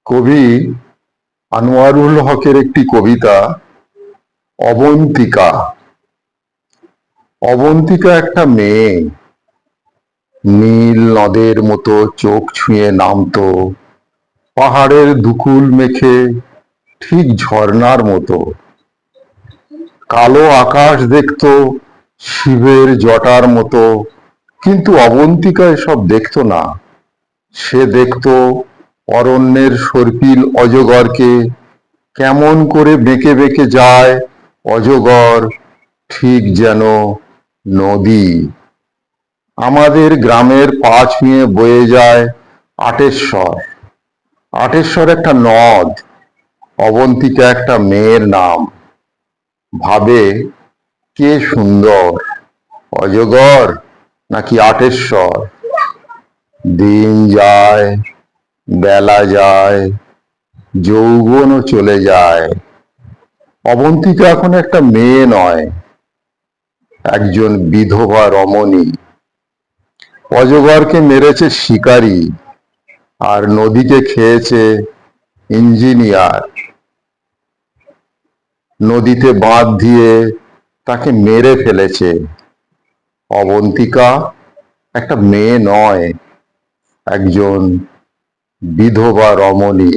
কবি আনোয়ারুল হকের একটি কবিতা অবন্তিকা। অবন্তিকা একটা মেয়ে, নীল নদের মতো চোখ ছুঁয়ে নামতো পাহাড়ের দুকুল মেখে, ঠিক ঝর্ণার মতো। কালো আকাশ দেখতো শিবের জটার মতো, কিন্তু অবন্তিকা এসব দেখতো না। সে দেখতো অরণ্যের সর্পিল অজগরকে, কেমন করে বেঁকে বেঁকে যায় অজগর, ঠিক যেন নদী। আমাদের গ্রামের পা ছুঁয়ে বয়ে যায় আটেশ্বর। আটেশ্বর একটা নদ, অবন্তিকা একটা মেয়ের নাম। ভাবে, কে সুন্দর, অজগর নাকি আটেশ্বর। দিন যায়, বেলা যায়, যৌবনও চলে যায়। অবন্তিকা এখন একটা মেয়ে নয়, একজন বিধবা রমণী। অজগরকে মেরেছে শিকারী, আর নদীকে খেয়েছে ইঞ্জিনিয়ার। নদীতে বাঁধ দিয়ে তাকে মেরে ফেলেছে। অবন্তিকা একটা মেয়ে নয়, একজন বিধবা রমণী।